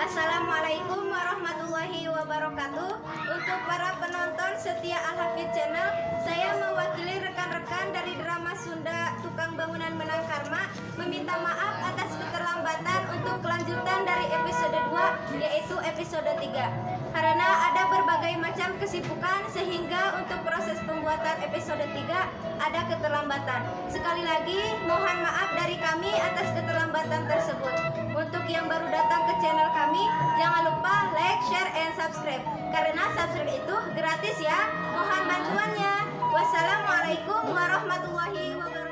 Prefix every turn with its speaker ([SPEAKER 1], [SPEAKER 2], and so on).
[SPEAKER 1] Assalamualaikum warahmatullahi wabarakatuh. Untuk para penonton setia Al-Hafidz Channel, saya mewakili rekan-rekan dari drama Sunda Tukang Bangunan Menang Karma meminta maaf atas keterlambatan untuk kelanjutan dari episode 2, yaitu episode 3. Karena ada berbagai macam kesibukan sehingga untuk proses pembuatan episode 3 ada keterlambatan. Sekali lagi mohon maaf dari kami atas keterlambatan tersebut. Untuk yang baru datang ke channel kami, jangan lupa like, share, and subscribe. Karena subscribe itu gratis ya. Mohon bantuannya. Wassalamualaikum warahmatullahi wabarakatuh.